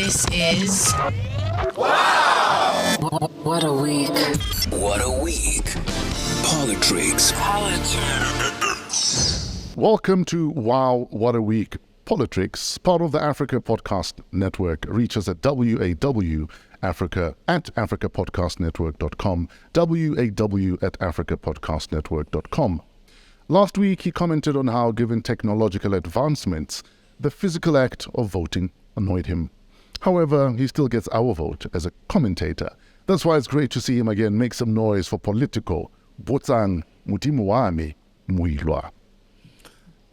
This is WAW! What a week. What a week. PoliTricks. Welcome to WAW! What a week. PoliTricks, part of the Africa Podcast Network, reach us at WAW Africa at africapodcastnetwork.com, WAW at africapodcastnetwork.com. Last week, he commented on how, given technological advancements, the physical act of voting annoyed him. However, he still gets our vote as a commentator. That's why it's great to see him again make some noise for Politico. Botsang Modimowame Moiloa.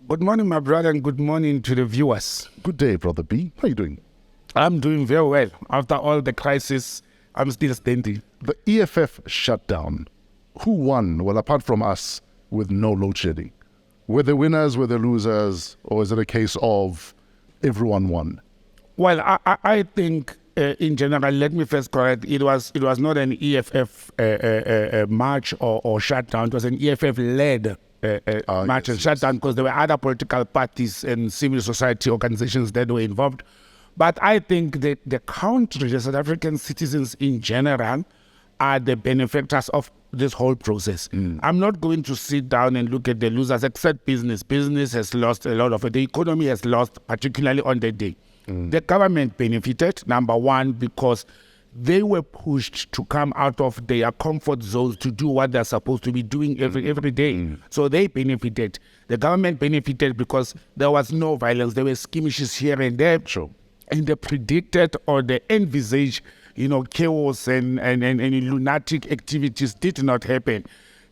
Good morning, my brother, and good morning to the viewers. Good day, Brother B. How are you doing? I'm doing very well. After all the crisis, I'm still standing. The EFF shutdown. Who won? Well, apart from us, with no load shedding. Were the winners, were the losers, or is it a case of everyone won? Well, I think in general, let me first correct, it was not an EFF march or shutdown. It was an EFF-led march and shutdown because there were other political parties and civil society organizations that were involved. But I think that the country, the South African citizens in general, are the benefactors of this whole process. I'm not going to sit down and look at the losers except business. Business has lost a lot of it. The economy has lost, particularly on the day. The government benefited, number one, because they were pushed to come out of their comfort zones to do what they're supposed to be doing every day. So they benefited. The government benefited because there was no violence. There were skirmishes here and there. Sure. And they predicted or they envisaged, chaos and lunatic activities did not happen.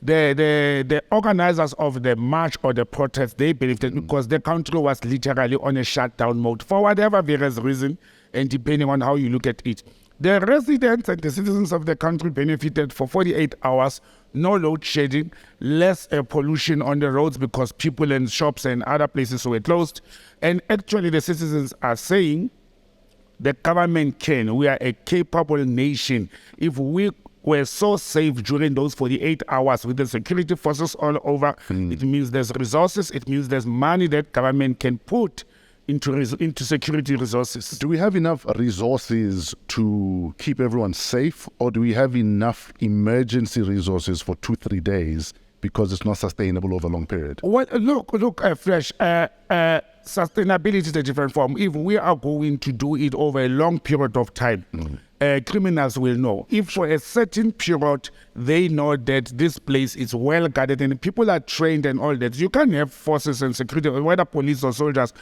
The organizers of the march or the protest, they benefited because the country was literally on a shutdown mode for whatever various reason and depending on how you look at it. The residents and the citizens of the country benefited for 48 hours, no load shedding, less pollution on the roads because people and shops and other places were closed. And actually the citizens are saying the government we are a capable nation. If we were so safe during those 48 hours with the security forces all over, it means there's resources, it means there's money that government can put into security resources. Do we have enough resources to keep everyone safe, or do we have enough emergency resources for 2-3 days because it's not sustainable over a long period? Well, look, Fresh, sustainability is a different form. If we are going to do it over a long period of time, criminals will know. If for a certain period they know that this place is well guarded and people are trained and all that, you can't have forces and security, whether police or soldiers,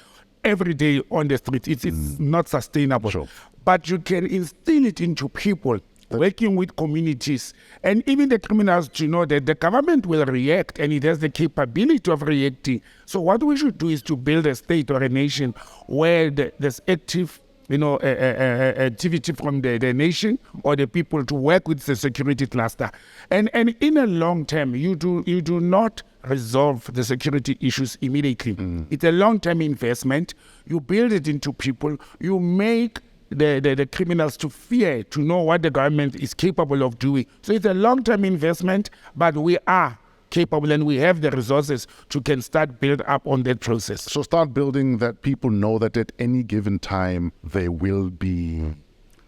every day on the street. It's not sustainable. Sure. But you can instill it into people, working with communities, and even the criminals to know that the government will react and it has the capability of reacting. So what we should do is to build a state or a nation where there's active activity from the nation or the people to work with the security cluster. And in a long term, you do not resolve the security issues immediately. It's a long-term investment. You build it into people. You make the criminals to fear, to know what the government is capable of doing. So it's a long-term investment, but we are capable and we have the resources to can start build up on that process. So start building that people know that at any given time there will be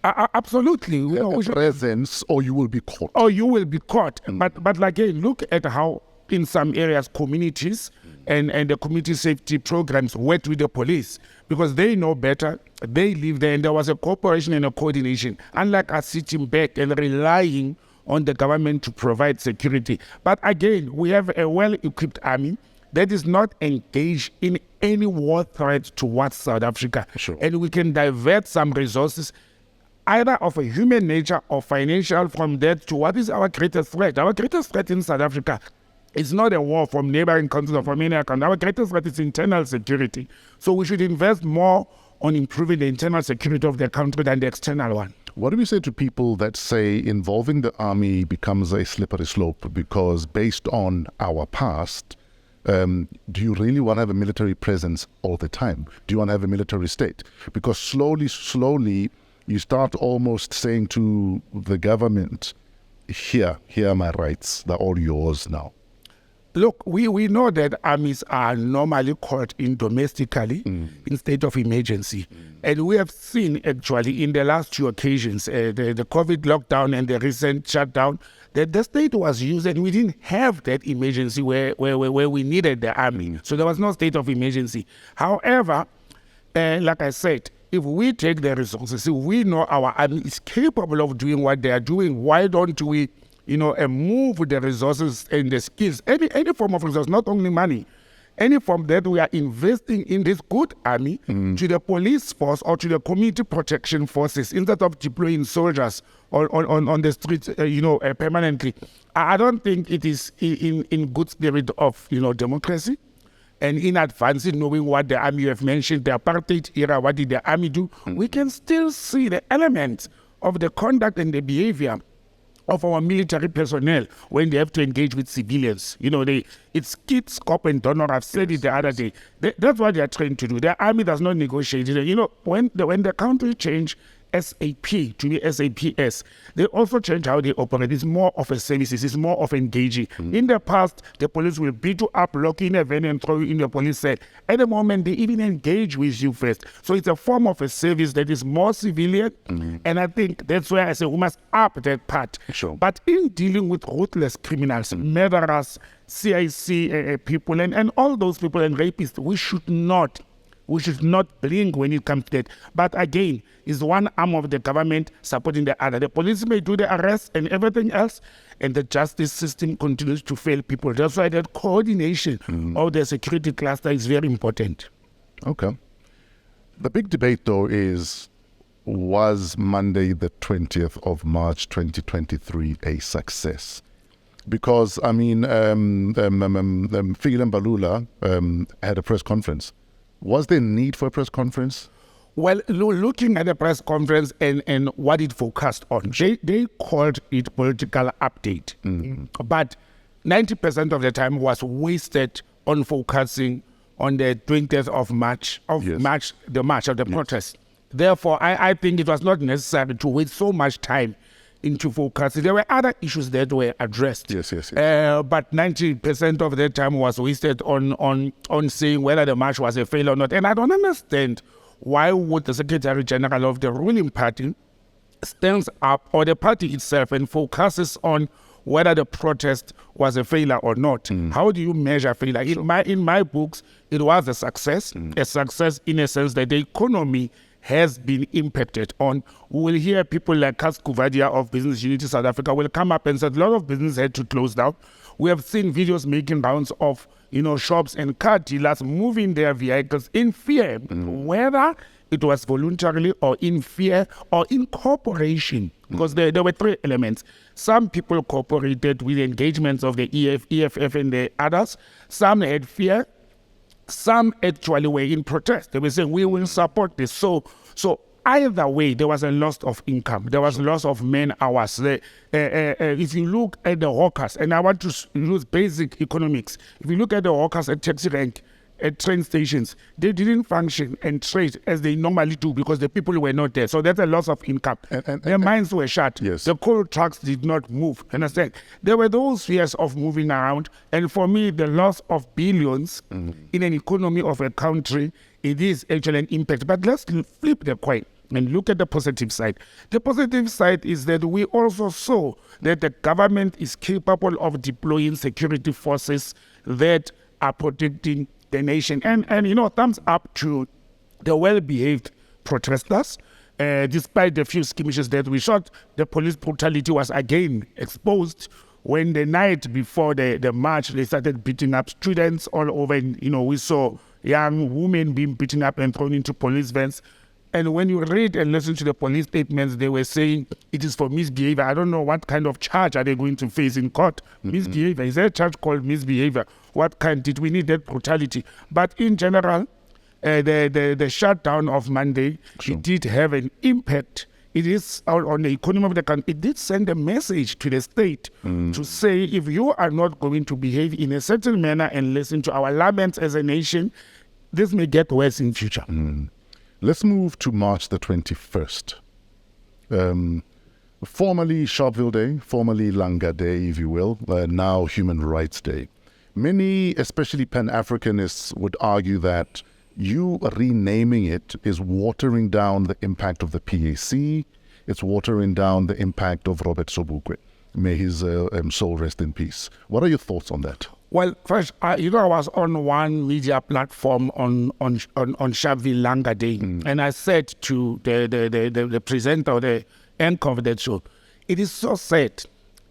absolutely a presence, or you will be caught. But again, look at how in some areas communities and the community safety programs worked with the police because they know better, they live there, and there was a cooperation and a coordination, unlike us sitting back and relying on the government to provide security. But again, we have a well-equipped army that is not engaged in any war threat towards South Africa. Sure. And we can divert some resources, either of a human nature or financial, from that to what is our greatest threat. Our greatest threat in South Africa is not a war from neighboring countries or from any other country. Our greatest threat is internal security. So we should invest more on improving the internal security of the country than the external one. What do we say to people that say involving the army becomes a slippery slope because based on our past, do you really want to have a military presence all the time? Do you want to have a military state? Because slowly, you start almost saying to the government, here are my rights, they're all yours now. Look, we know that armies are normally called in domestically in state of emergency. And we have seen actually in the last two occasions, the COVID lockdown and the recent shutdown, that the state was used and we didn't have that emergency where we needed the army. So there was no state of emergency. However, like I said, if we take the resources, if we know our army is capable of doing what they are doing, why don't we move the resources and the skills, any form of resource, not only money, any form that we are investing in this good army to the police force or to the community protection forces instead of deploying soldiers on the streets, permanently. I don't think it is in good spirit of, democracy. And in advancing, knowing what the army, you have mentioned, the apartheid era, what did the army do? We can still see the elements of the conduct and the behavior of our military personnel when they have to engage with civilians. It's kid, scope, and donor. I've said it the other day. That's what they are trying to do. The army does not negotiate. When the country changed SAP to be SAPS, they also change how they operate. It's more of a services, it's more of engaging. In the past, the police will beat you up, lock you in a van and throw you in the police cell. At the moment, they even engage with you first. So it's a form of a service that is more civilian. And I think that's why I say we must up that part. Sure. But in dealing with ruthless criminals, murderers, CIC people, and all those people and rapists, we should not blink when it comes to that. But again, is one arm of the government supporting the other. The police may do the arrest and everything else, and the justice system continues to fail people. That's why that coordination of the security cluster is very important. Okay. The big debate, though, is, was Monday the 20th of March 2023 a success? Because, Fikile Mbalula had a press conference. Was there need for a press conference? Well, looking at the press conference and what it focused on, they called it political update. But 90% of the time was wasted on focusing on the 20th of March, the march of the protest. Therefore, I think it was not necessary to waste so much time into focusing. There were other issues that were addressed. Yes. But 90% of the time was wasted on saying whether the march was a failure or not. And I don't understand why would the Secretary General of the ruling party stands up, or the party itself, and focuses on whether the protest was a failure or not. How do you measure failure? In my books, it was a success in a sense that the economy has been impacted on. We will hear people like Kas Kuvadia of Business Unity South Africa will come up and say a lot of business had to close down. We have seen videos making rounds of shops and car dealers moving their vehicles in fear, whether it was voluntarily or in fear or in cooperation, because there were three elements. Some people cooperated with engagements of the EFF and the others. Some had fear. Some actually were in protest. They were saying, we will support this. So either way, there was a loss of income. There was a loss of man hours. If you look at the hawkers, and I want to use basic economics, if you look at the hawkers at taxi rank, at train stations, they didn't function and trade as they normally do because the people were not there. So that's a loss of income. Their minds were shut. Yes. The coal trucks did not move. Understand? There were those fears of moving around. And for me, the loss of billions in an economy of a country, it is actually an impact. But let's flip the coin and look at the positive side. The positive side is that we also saw that the government is capable of deploying security forces that are protecting the nation. And thumbs up to the well-behaved protesters. Despite the few skirmishes that we shot, the police brutality was again exposed when the night before the march, they started beating up students all over. And, we saw young women being beaten up and thrown into police vans. And when you read and listen to the police statements, they were saying it is for misbehavior. I don't know what kind of charge are they going to face in court. Misbehavior. Is there a charge called misbehavior? What kind? Did we need that brutality? But in general, the shutdown of Monday, it did have an impact. It is on the economy of the country. It did send a message to the state to say, if you are not going to behave in a certain manner and listen to our laments as a nation, this may get worse in future. Let's move to March the 21st. Formerly Sharpeville Day, formerly Langa Day, if you will, now Human Rights Day. Many, especially Pan-Africanists, would argue that you renaming it is watering down the impact of the PAC. It's watering down the impact of Robert Sobukwe. May his soul rest in peace. What are your thoughts on that? Well, first, I was on one media platform on Sharpeville Langa Day, and I said to the presenter or the anchor of that show, it is so sad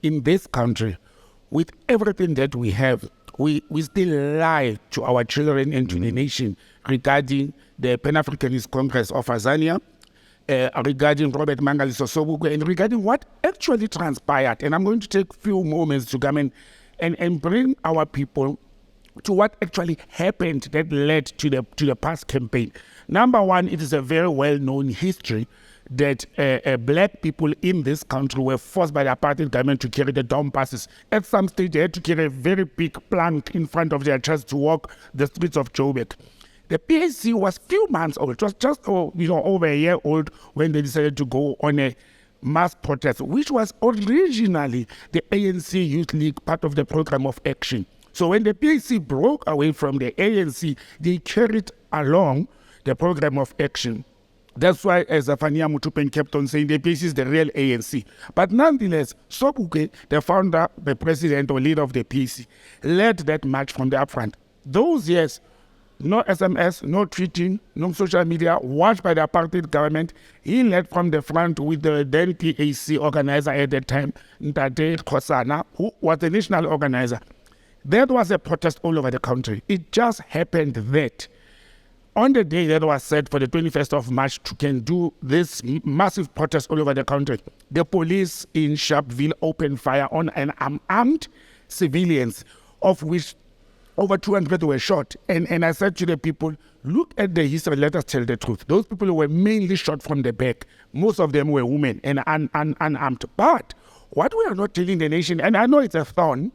in this country, with everything that we have, we still lie to our children and to the nation regarding the Pan-Africanist Congress of Azania, regarding Robert Mangaliso Sobukwe, and regarding what actually transpired. And I'm going to take a few moments to come and bring our people to what actually happened that led to the past campaign. Number one, it is a very well-known history that black people in this country were forced by the apartheid government to carry the down passes. At some stage, they had to carry a very big plank in front of their chest to walk the streets of Joburg. The PAC was few months old. It was just over a year old when they decided to go on a mass protest, which was originally the ANC Youth League, part of the program of action. So when the PAC broke away from the ANC, they carried along the program of action. That's why, as Afania Mutupen kept on saying, the PAC is the real ANC. But nonetheless, Sobukwe, the founder, the president or leader of the PAC, led that march from the upfront. Those years, no SMS, no tweeting, no social media, watched by the apartheid government. He led from the front with the then PAC organizer at that time, Ntate Khosana, who was the national organizer. There was a protest all over the country. It just happened that on the day that was set for the 21st of March to can do this massive protest all over the country, the police in Sharpeville opened fire on unarmed civilians, of which over 200 were shot. And I said to the people, look at the history, let us tell the truth. Those people were mainly shot from the back. Most of them were women and unarmed. But what we are not telling the nation, and I know it's a thorn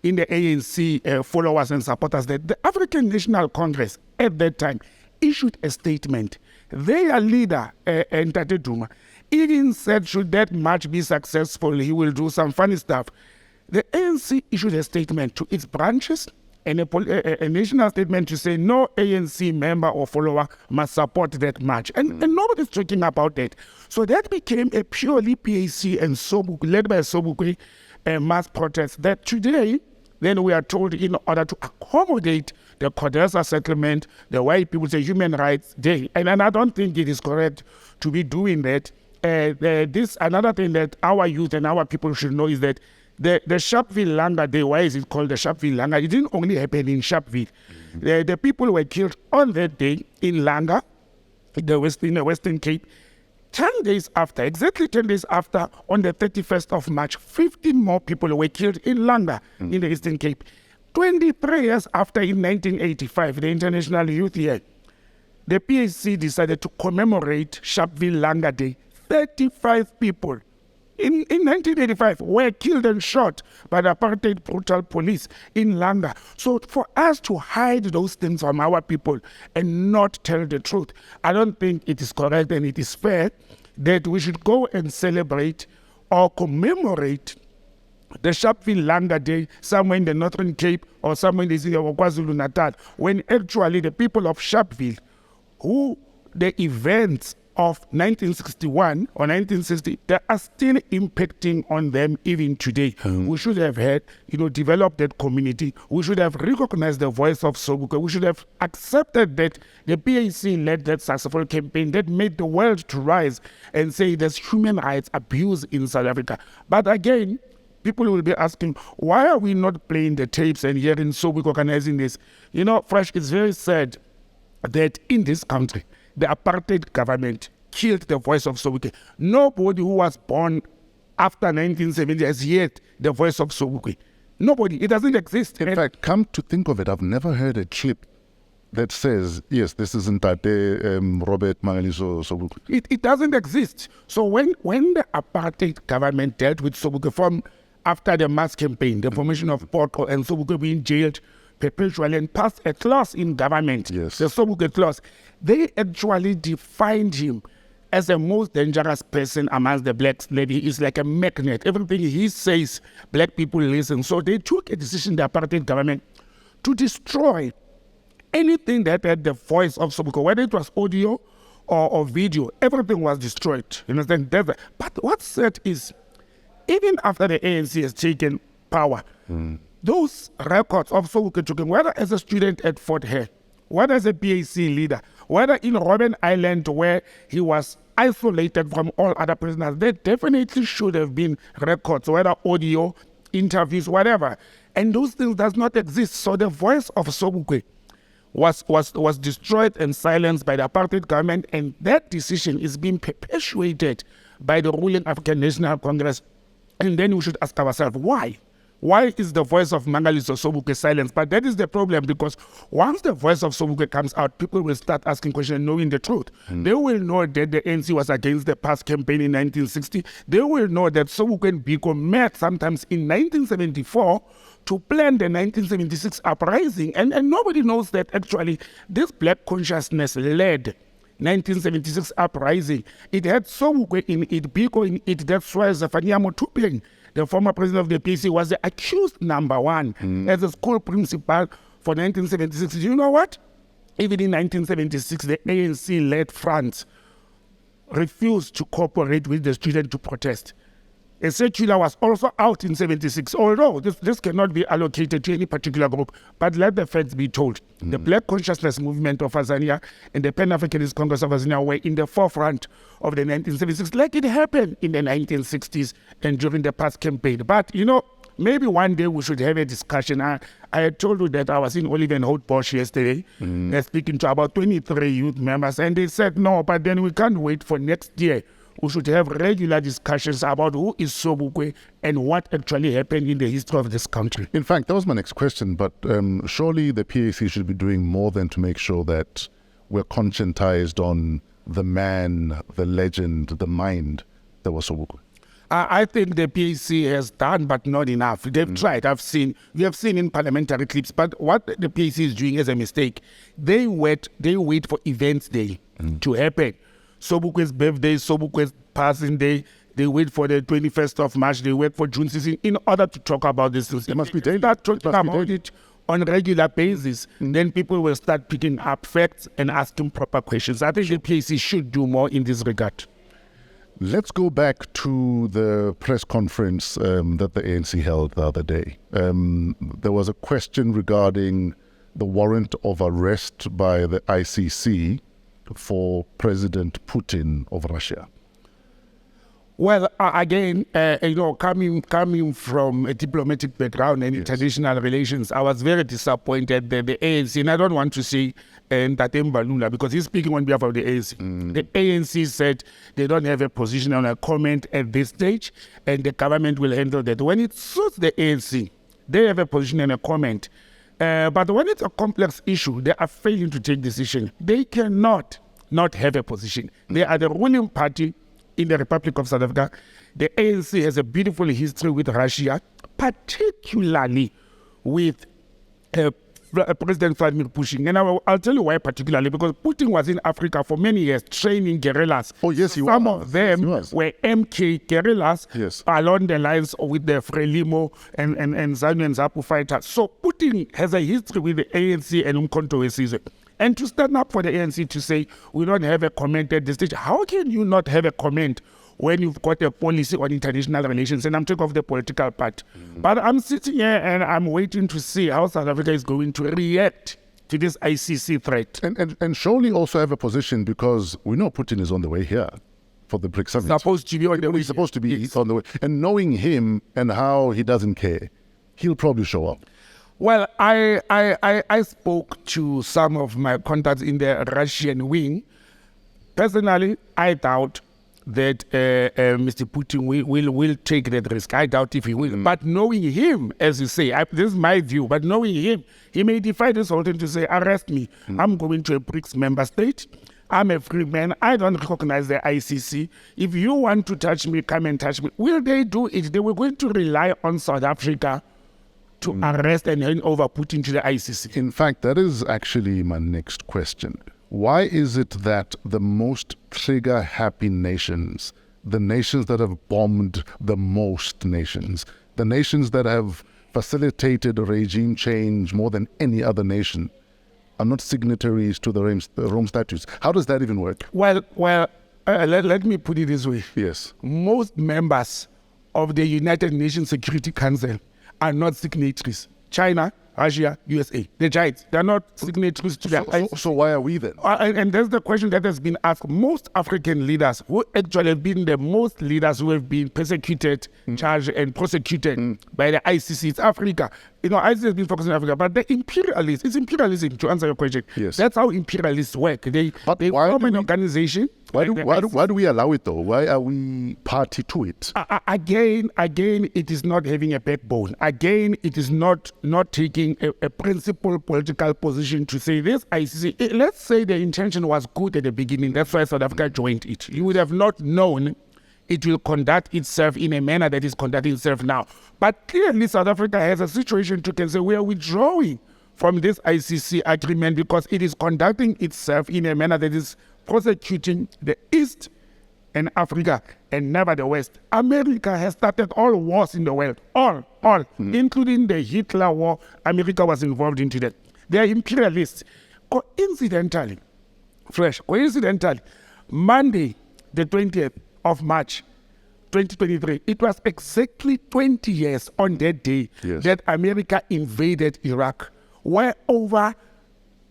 in the ANC followers and supporters, that the African National Congress at that time issued a statement. Their leader, Ntate Duma, even said, should that march be successful, he will do some funny stuff. The ANC issued a statement to its branches and a national statement to say no ANC member or follower must support that march. And nobody's talking about that. So that became a purely PAC and Sobukwe, led by Sobukwe, mass protest that today, then we are told in order to accommodate the Codesa settlement, the white people say Human Rights Day. And I don't think it is correct to be doing that. This another thing that our youth and our people should know is that the Sharpeville Langa Day, why is it called the Sharpeville Langa? It didn't only happen in Sharpeville. The people were killed on that day in Langa, in the Western Cape. 10 days after, exactly 10 days after, on the 31st of March, 15 more people were killed in Langa, in the Eastern Cape. 23 years after, in 1985, the International Youth Year, the PAC decided to commemorate Sharpeville Langa Day. 35 people in 1985 were killed and shot by the apartheid brutal police in Langa. So for us to hide those things from our people and not tell the truth, I don't think it is correct and it is fair that we should go and celebrate or commemorate the Sharpeville Langa Day somewhere in the Northern Cape or somewhere in the city of KwaZulu-Natal, when actually the people of Sharpeville, who the events of 1961 or 1960, they are still impacting on them even today. We should have had, developed that community. We should have recognized the voice of Sobukwe. We should have accepted that the PAC led that successful campaign that made the world to rise and say there's human rights abuse in South Africa. But again, people will be asking, why are we not playing the tapes and hearing Sobukwe organizing this? Fresh, it's very sad that in this country, the apartheid government killed the voice of Sobukwe. Nobody who was born after 1970 has heard the voice of Sobukwe. Nobody. It doesn't exist. In fact, come to think of it, I've never heard a clip that says, yes, this isn't Robert Mangaliso Sobukwe. It doesn't exist. So when the apartheid government dealt with Sobukwe from after the mass campaign, the formation of Porto and Sobukwe being jailed perpetually and passed a clause in government, yes, the Sobukwe clause, they actually defined him as the most dangerous person amongst the blacks. He is like a magnet. Everything he says, black people listen. So they took a decision, the apartheid government, to destroy anything that had the voice of Sobukwe, whether it was audio or video. Everything was destroyed. You understand? But what's sad is, even after the ANC has taken power, those records of Sobukwe, whether as a student at Fort Hare, whether as a PAC leader, whether in Robben Island where he was isolated from all other prisoners, there definitely should have been records, whether audio, interviews, whatever. And those things does not exist. So the voice of Sobukwe was destroyed and silenced by the apartheid government, and that decision is being perpetuated by the ruling African National Congress. And then we should ask ourselves, why? Why is the voice of Mangaliso Sobukwe silenced? But that is the problem, because once the voice of Sobukwe comes out, people will start asking questions, knowing the truth. They will know that the ANC was against the past campaign in 1960. They will know that Sobukwe and Biko met sometimes in 1974 to plan the 1976 uprising. And nobody knows that actually this black consciousness led 1976 uprising. It had Sobukwe in it, Biko in it. That's why Zephania Motupeng, the former president of the PC, was the accused number one as a school principal for 1976. Do you know what? Even in 1976, the ANC-led front refused to cooperate with the students to protest. A circular was also out in 76, although this cannot be allocated to any particular group, but let the facts be told. The Black Consciousness Movement of Tanzania and the Pan-Africanist Congress of Tanzania were in the forefront of the 1976, like it happened in the 1960s and during the past campaign. But, maybe one day we should have a discussion. I had told you that I was in Olive and Holt Bosch yesterday, speaking to about 23 youth members, and they said, no, but then we can't wait for next year. We should have regular discussions about who is Sobukwe and what actually happened in the history of this country. In fact, that was my next question, but surely the PAC should be doing more than to make sure that we're conscientized on the man, the legend, the mind that was Sobukwe. I think the PAC has done, but not enough. They've tried. We have seen in parliamentary clips, but what the PAC is doing is a mistake. They wait for events day to happen. Sobukwe's birthday, Sobukwe's passing day, they wait for the 21st of March, they wait for June 16 in order to talk about this. It must be daily. Start talking about it on a regular basis, then people will start picking up facts and asking proper questions. I think the PAC should do more in this regard. Let's go back to the press conference that the ANC held the other day. There was a question regarding the warrant of arrest by the ICC for President Putin of Russia. Well, again, coming from a diplomatic background and international relations, I was very disappointed that the ANC, and I don't want to say Ntate Mbalula because he's speaking on behalf of the ANC. The ANC said they don't have a position on a comment at this stage, and the government will handle that. When it suits the ANC, they have a position and a comment. But when it's a complex issue, they are failing to take decision. They cannot not have a position. They are the ruling party in the Republic of South Africa. The ANC has a beautiful history with Russia, particularly with President Vladimir Putin. And I'll tell you why particularly, because Putin was in Africa for many years training guerrillas. Oh, yes, he was. Some of them were MK guerrillas along the lines with the Frelimo and Zanu and Zapu fighters. So Putin has a history with the ANC and Umkhonto weSizwe. And to stand up for the ANC to say, we don't have a comment at this stage, how can you not have a comment when you've got a policy on international relations? And I'm talking of the political part. But I'm sitting here and I'm waiting to see how South Africa is going to react to this ICC threat. And surely also have a position, because we know Putin is on the way here for the BRICS summit. Supposed to be on the way. He's supposed to be on the way. And knowing him and how he doesn't care, he'll probably show up. Well, I spoke to some of my contacts in the Russian wing. Personally, I doubt that Mr. Putin will take that risk. I doubt if he will. But knowing him, as you say, this is my view, but knowing him, he may defy this whole thing to say, arrest me. I'm going to a BRICS member state. I'm a free man. I don't recognize the ICC. If you want to touch me, come and touch me. Will they do it? They were going to rely on South Africa to arrest and hand over Putin to the ICC. In fact, that is actually my next question. Why is it that the most trigger-happy nations, the nations that have bombed the most nations, the nations that have facilitated regime change more than any other nation, are not signatories to the Rome Statutes? How does that even work? Well, let me put it this way. Yes. Most members of the United Nations Security Council are not signatories. China, Russia, USA. The giants. They're not signatories to that. So why are we then? And that's the question that has been asked. Most African leaders who actually have been the most leaders who have been persecuted, charged and prosecuted by the ICC. It's Africa. ICC has been focusing on Africa, but the imperialists, it's imperialism, to answer your question. Yes. That's how imperialists work. They form an organization. Why do we allow it though? Why are we party to it? Again, it is not having a backbone. Again, it is not taking a principled political position to say this ICC. Let's say the intention was good at the beginning. That's why South Africa joined it. You would have not known it will conduct itself in a manner that is conducting itself now. But clearly, South Africa has a situation to say we are withdrawing from this ICC agreement because it is conducting itself in a manner that is prosecuting the East and Africa and never the West. America has started all wars in the world, all, including the Hitler war. America was involved into that. They are imperialists. Coincidentally, Monday, the 20th of March, 2023, it was exactly 20 years on that day that America invaded Iraq, where over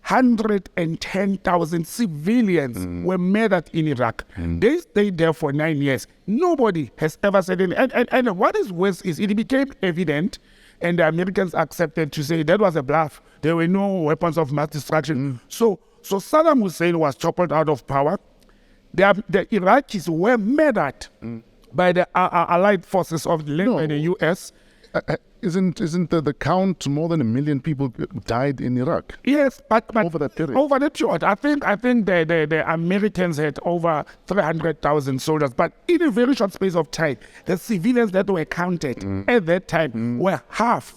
110,000 civilians were murdered in Iraq. They stayed there for 9 years. Nobody has ever said anything. And what is worse is it became evident, and the Americans accepted to say that was a bluff. There were no weapons of mass destruction. So Saddam Hussein was toppled out of power. The Iraqis were murdered by the allied forces of the and the U.S. Isn't the count more than 1 million people died in Iraq? Yes, but over that period. Over that period, I think the Americans had over 300,000 soldiers. But in a very short space of time, the civilians that were counted at that time were half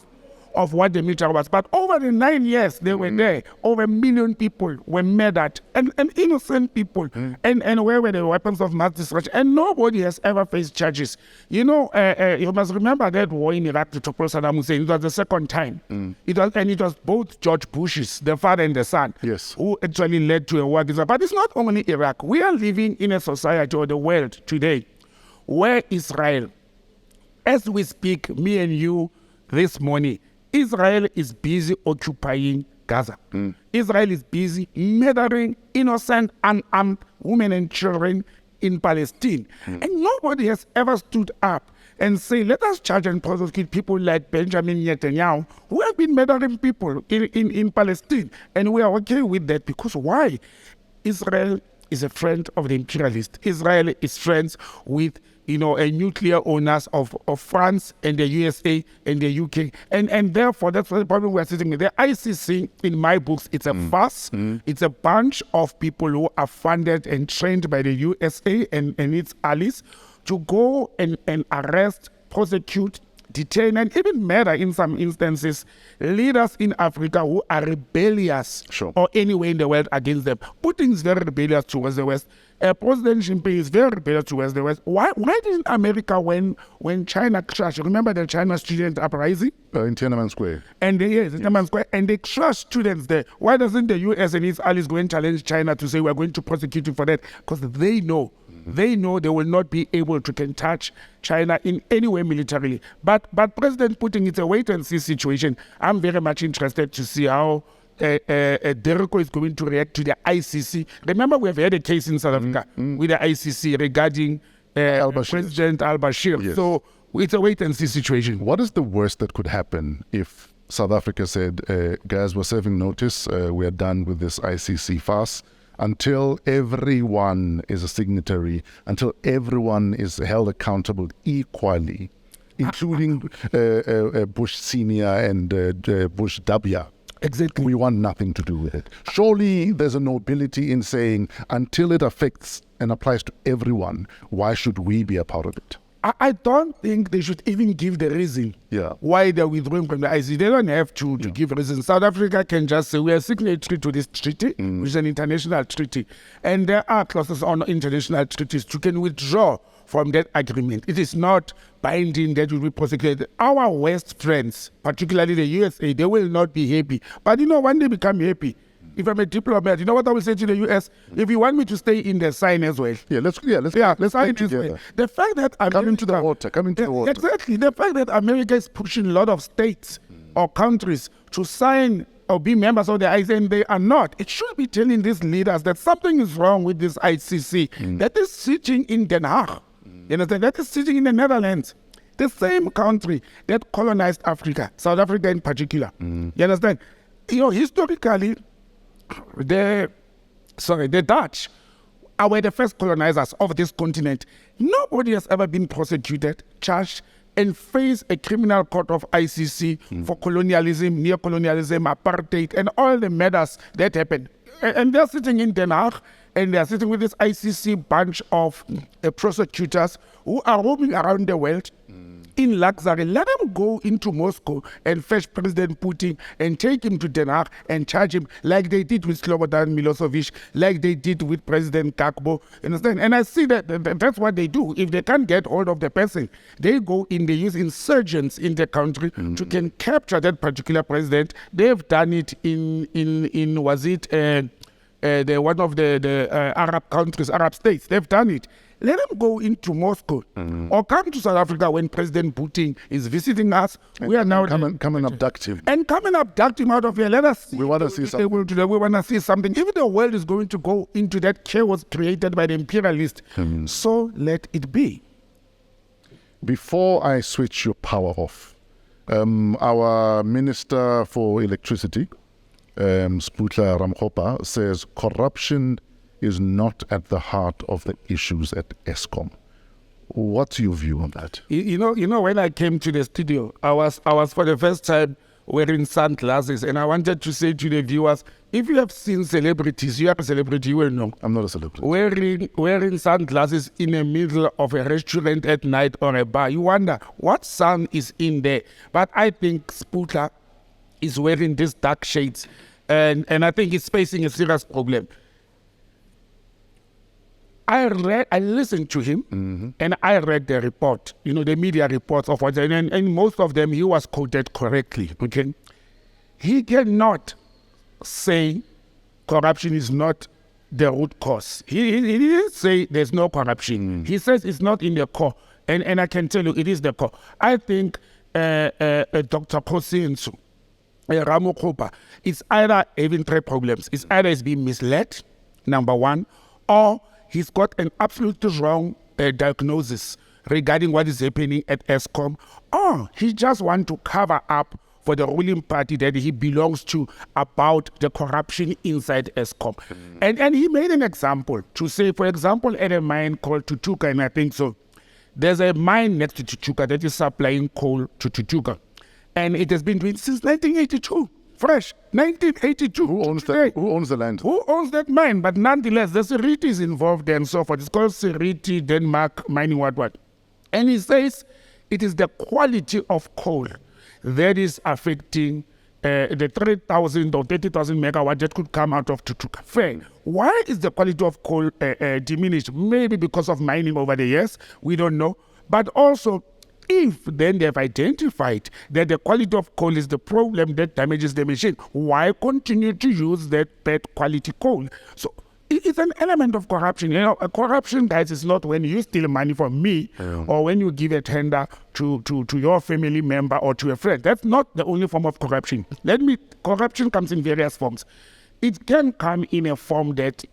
of what the military was. But over the 9 years they were there, over 1 million people were murdered, and innocent people. And where were the weapons of mass destruction? And nobody has ever faced charges. You must remember that war in Iraq to topple Saddam Hussein. It was the second time. It was both George Bush's, the father and the son, who actually led to a war. But it's not only Iraq. We are living in a society or the world today where Israel, as we speak, me and you this morning, Israel is busy occupying Gaza. Israel is busy murdering innocent, unarmed women and children in Palestine. And nobody has ever stood up and say, let us charge and prosecute people like Benjamin Netanyahu, who have been murdering people in Palestine. And we are okay with that because why? Israel is a friend of the imperialists. Israel is friends with a nuclear owners of France and the USA and the UK. And therefore, that's the problem we're sitting with. The ICC, in my books, it's a farce. It's a bunch of people who are funded and trained by the USA and its allies to go and arrest, prosecute, detain, and even murder, in some instances, leaders in Africa who are rebellious or anywhere in the world against them. Putin is very rebellious towards the West. President Xi Jinping is very rebellious towards the West. Why didn't America, when China crashed, remember the China student uprising? In Tiananmen Square. And Tiananmen Square, and they crushed students there. Why doesn't the US and its allies go and challenge China to say we're going to prosecute you for that? Because they know they will not be able to can touch China in any way militarily. But President Putin, it's a wait-and-see situation. I'm very much interested to see how Dereko is going to react to the ICC. Remember, we have had a case in South Africa with the ICC regarding President al-Bashir. Yes. So it's a wait-and-see situation. What is the worst that could happen if South Africa said, guys, we're serving notice, we're done with this ICC farce, until everyone is a signatory, until everyone is held accountable equally, including Bush Senior and Bush W. Exactly. We want nothing to do with it. Surely there's a nobility in saying, until it affects and applies to everyone, why should we be a part of it? I don't think they should even give the reason why they're withdrawing from the ICC. They don't have to give reasons. South Africa can just say we are signatory to this treaty, which is an international treaty. And there are clauses on international treaties you can withdraw from that agreement. It is not binding that will be prosecuted. Our West friends, particularly the USA, they will not be happy. But when they become happy, if I'm a diplomat, you know what I will say to the US? If you want me to stay in the sign as well. Let's sign this way. The fact that America, come into the water. Exactly. The fact that America is pushing a lot of states or countries to sign or be members of the ICC and they are not, it should be telling these leaders that something is wrong with this ICC that is sitting in Den Haag. You understand? That is sitting in the Netherlands. The same country that colonized Africa, South Africa in particular. You understand? Historically, the Dutch were the first colonizers of this continent. Nobody has ever been prosecuted, charged, and face a criminal court of ICC for colonialism, neocolonialism, apartheid, and all the matters that happened. And they're sitting in Den Haag, and they're sitting with this ICC bunch of prosecutors who are roaming around the world in luxury. Let them go into Moscow and fetch President Putin and take him to Den Haag and charge him like they did with Slobodan Milosevic, like they did with President Gbagbo. Understand? And I see that that's what they do. If they can't get hold of the person, they go in, they use insurgents in the country to can capture that particular president. They've done it in was it one of the Arab countries, Arab states. They've done it. Let them go into Moscow or come to South Africa when President Putin is visiting us. We are now come and abduct him. And come and abduct him out of here. Let us see. We want to see something. We want to see something. If the world is going to go into that chaos created by the imperialists, so let it be. Before I switch your power off, our Minister for Electricity, Sputla Ramkhopa, says corruption is not at the heart of the issues at Eskom. What's your view on that? You know, when I came to the studio, I was for the first time wearing sunglasses, and I wanted to say to the viewers, if you have seen celebrities, you are a celebrity, you will know. I'm not a celebrity. Wearing sunglasses in the middle of a restaurant at night or a bar, you wonder what sun is in there. But I think Sputla is wearing these dark shades, and I think he's facing a serious problem. I listened to him, and I read the report, the media reports of what, and most of them he was quoted correctly. Okay, he cannot say corruption is not the root cause. He didn't say there's no corruption. He says it's not in the core, and I can tell you it is the core. I think Dr. Kosinsu, Ramokhopa, it's either having three problems. It's either he's being misled, number one, or he's got an absolutely wrong diagnosis regarding what is happening at Eskom, or he just wants to cover up for the ruling party that he belongs to about the corruption inside Eskom. And he made an example to say, for example, at a mine called Tutuka, and I think so, there's a mine next to Tutuka that is supplying coal to Tutuka. And it has been doing since 1982. Fresh, 1982. Who owns the land? Who owns that mine? But nonetheless, the Seriti is involved and so forth. It's called Seriti Denmark Mining what. And he says it is the quality of coal that is affecting the 3,000 or 30,000 megawatt that could come out of Tutuka. Fair. Why is the quality of coal diminished? Maybe because of mining over the years. We don't know. But also, if then they've identified that the quality of coal is the problem that damages the machine, why continue to use that bad quality coal? So it's an element of corruption. Corruption, guys, is not when you steal money from me or when you give a tender to your family member or to a friend. That's not the only form of corruption. Corruption comes in various forms. It can come in a form that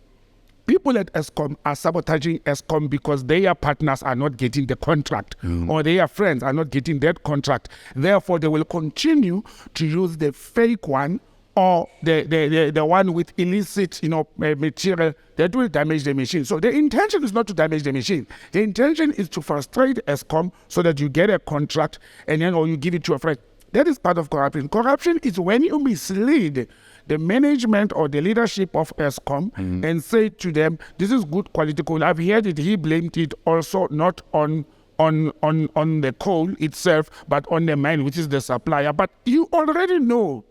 people at Eskom are sabotaging Eskom because their partners are not getting the contract or their friends are not getting that contract. Therefore, they will continue to use the fake one or the one with illicit material that will damage the machine. So the intention is not to damage the machine. The intention is to frustrate Eskom so that you get a contract and then or you give it to a friend. That is part of corruption. Corruption is when you mislead the management or the leadership of Eskom and say to them, this is good quality coal. I've heard it, he blamed it also not on on the coal itself, but on the mine, which is the supplier. But you already know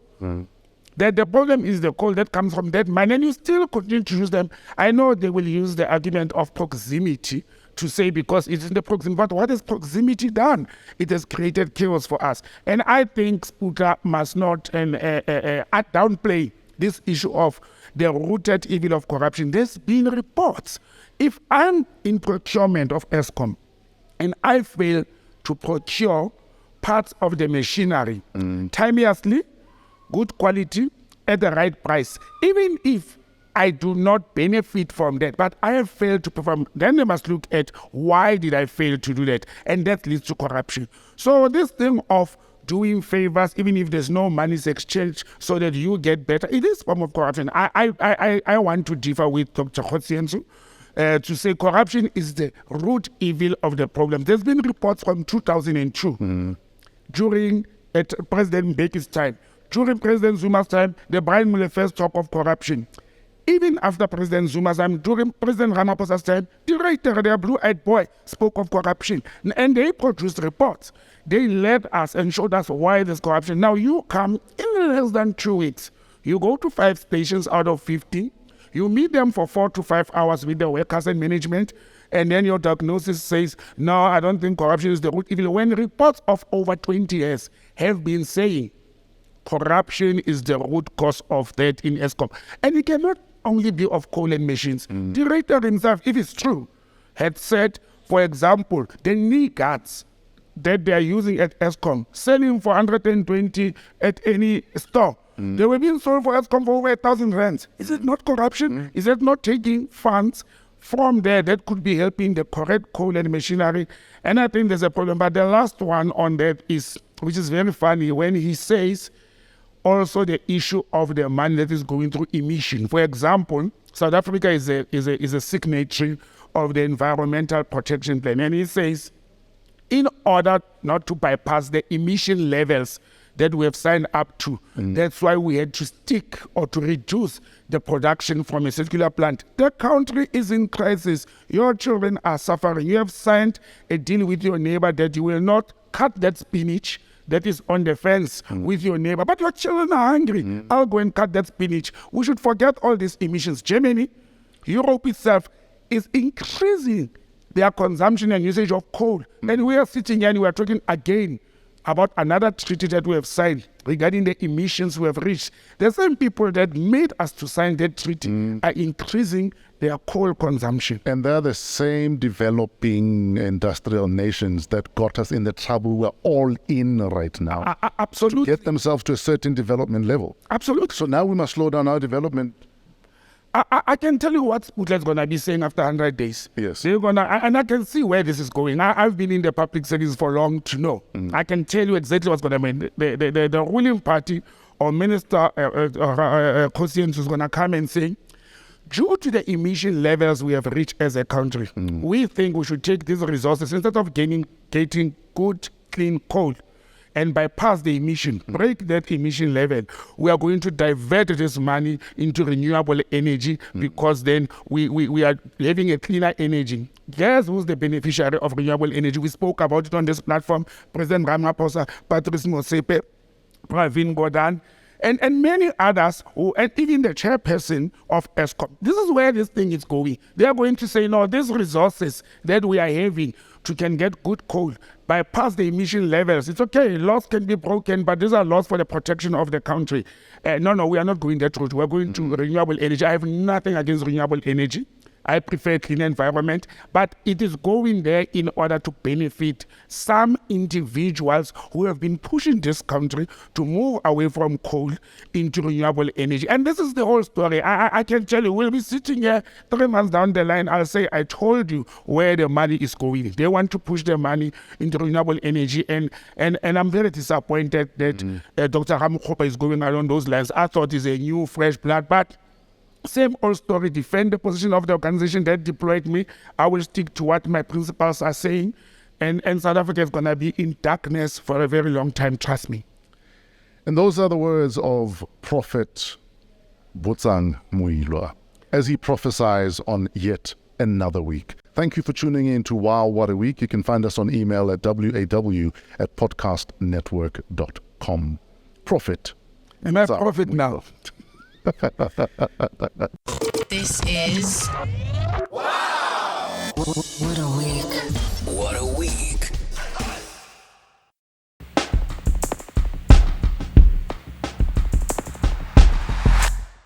that the problem is the coal that comes from that mine, and you still continue to use them. I know they will use the argument of proximity to say because it's in the proximity, but what has proximity done? It has created chaos for us. And I think Spuka must not downplay this issue of the rooted evil of corruption. There's been reports. If I'm in procurement of Eskom and I fail to procure parts of the machinery timeously, good quality, at the right price, even if I do not benefit from that, but I have failed to perform, then they must look at why did I fail to do that, and that leads to corruption. So this thing of doing favors, even if there's no money's exchange, so that you get better, it is a form of corruption. I want to differ with Dr. Khotsiensu to say corruption is the root evil of the problem. There's been reports from 2002 during President Mbeki's time. During President Zuma's time, the Brian Mule first talk of corruption. Even after President Zuma's time, during President Ramaphosa's time, the writer, their blue-eyed boy, spoke of corruption. And they produced reports. They led us and showed us why there's corruption. Now you come in less than 2 weeks. You go to 5 stations out of 50. You meet them for 4 to 5 hours with the workers and management. And then your diagnosis says, no, I don't think corruption is the root evil. When reports of over 20 years have been saying corruption is the root cause of that in Eskom. And it cannot only be of coal and machines. The writer himself, if it's true, had said, for example, the knee guards that they are using at Eskom, selling for 120 at any store. They were being sold for Eskom for over 1,000 rands. Is it not corruption? Is it not taking funds from there that could be helping the correct coal and machinery? And I think there's a problem. But the last one on that is, which is very funny, when he says, also the issue of the money that is going through emission. For example, South Africa is a signatory of the Environmental Protection Plan. And he says, in order not to bypass the emission levels that we have signed up to, that's why we had to stick or to reduce the production from a circular plant. The country is in crisis. Your children are suffering. You have signed a deal with your neighbor that you will not cut that spinach that is on the fence with your neighbor. But your children are hungry. I'll go and cut that spinach. We should forget all these emissions. Germany, Europe itself is increasing their consumption and usage of coal. And we are sitting here and we are talking again about another treaty that we have signed regarding the emissions we have reached. The same people that made us to sign that treaty are increasing their coal consumption. And they're the same developing industrial nations that got us in the trouble we're all in right now. Absolutely. To get themselves to a certain development level. Absolutely. So now we must slow down our development. I can tell you what Sputlet's going to be saying after 100 days. Yes. They're gonna, and I can see where this is going. I've been in the public service for long to know. I can tell you exactly what's going to happen. The ruling party or Minister Khotsiensu is going to come and say, due to the emission levels we have reached as a country, we think we should take these resources instead of getting good, clean coal and bypass the emission, break that emission level. We are going to divert this money into renewable energy because then we are having a cleaner energy. Guess who's the beneficiary of renewable energy? We spoke about it on this platform. President Ramaphosa, Patrice Motsepe, Pravin Gordhan, and many others, and even the chairperson of Eskom. This is where this thing is going. They are going to say, no, these resources that we are having can get good coal, bypass the emission levels. It's okay, laws can be broken, but these are laws for the protection of the country. No, we are not going that route. We're going to renewable energy. I have nothing against renewable energy. I prefer a clean environment, but it is going there in order to benefit some individuals who have been pushing this country to move away from coal into renewable energy. And this is the whole story. I can tell you, we'll be sitting here 3 months down the line. I'll say, I told you where the money is going. They want to push their money into renewable energy. And I'm very disappointed that Dr. Ramokgopa is going along those lines. I thought it's a new, fresh blood, but same old story. Defend the position of the organization that deployed me. I will stick to what my principals are saying. And South Africa is going to be in darkness for a very long time, trust me. And those are the words of Prophet Botsang Moiloa as he prophesies on yet another week. Thank you for tuning in to WOW What a Week. You can find us on email at waw@podcastnetwork.com. Profit. Am I profit now? This is Wow! What a week.